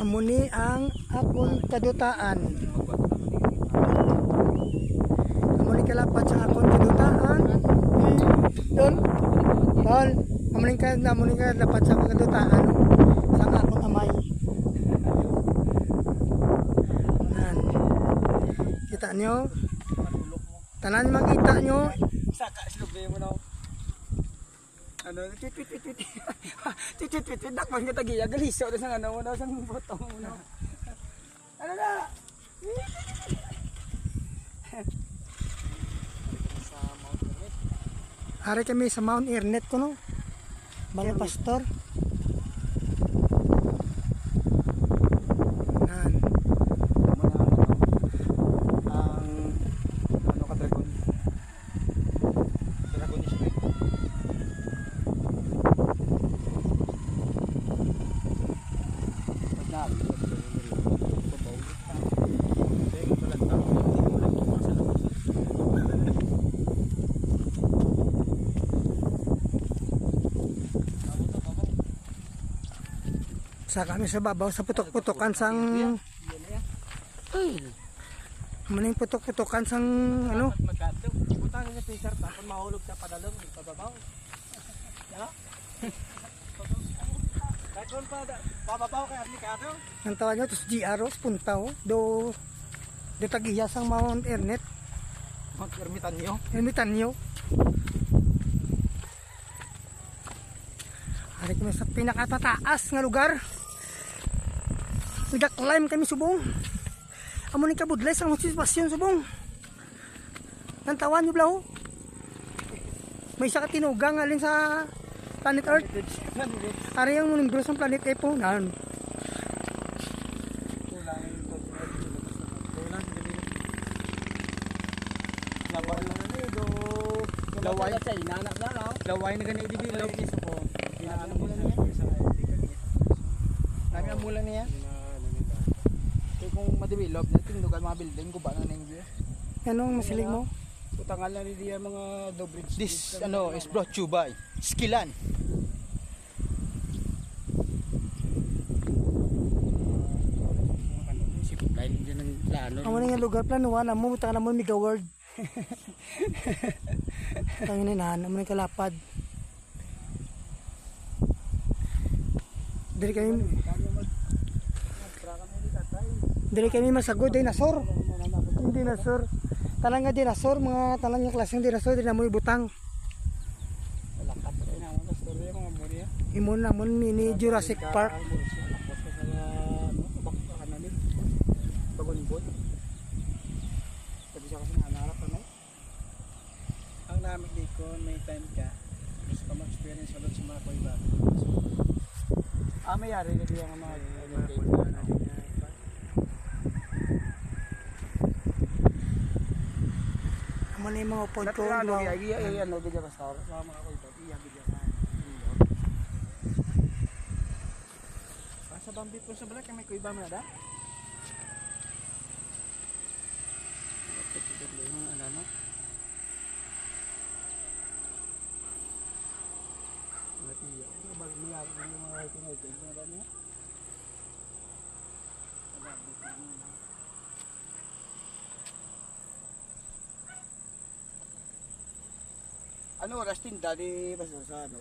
Amuni ang akong kadutaan. Amuni kalapat sa akong kadutaan. Don. Tol. Amuni kalapat sa akong kadutaan. Sa akong amay. Nan. Kita nyo. Tanan makita nyo. Saka silubay mo na. Ano, tweet dakman ka tagiya galiso sa ano mo na sa botong mo na. Ano na? Sa Mount Ernest. Hari kami sa Mount Ernest ko no. Mga pastor. Nan. Ang ano ka dragon. Dragon Street. Sa kami sa babaw sa putok-putokan sang maning putok-putokan sang ano Magkato. Butang sa t-shirt tapos mahulog sa padalong pababaw. Ya. Kakon pa pababaw kay Arni Kato. ang tawag nyo tos GROs puntaw do tagiya sang Mount Ernest Magkermitan niyo. Ermitan nyo. Hari kami sa pinakatataas nga lugar. Nagka-climb kami subong. Amo ni kabudles ang motivasyon subong. Nantawan nyo blaw. May isa ka tinugang alin sa planet Earth. Ari yung muning bros ng planet Earth po. Nan. Laway sa inanak na no. Laway na ganay develop iso po. Inaano mo na niya. Nami ang mula niya. Kaya kung ma-develop na tindugan mga building ko ba na nang view. Anong masilig mo? Utangal na rin diya mga dobrich. This ano is brought to you by Skilan. Amo ni nga lugar planuan amo mutang na mo Mega World. Tangin na amo ni kalapad. Dili kami masagod dinosaur. Hindi dinosaur. Talang nga dinosaur, mga talang nga klaseng dinosaur din na mo ibutang. Lakat rin na mga story mga muriya. Imon na mo mini Jurassic Park. Ang namin di ko may time ka gusto ka mag-experience ulit sa mga kuiba. May yari na diyan ang mga Amo ni mga upod ko. ano bigyan ka sa mga kuiba. Iya bigyan ka. Sa Bambi po sa balak may kuiba mo na da. Ano? Ano oras tin dali basta sa ano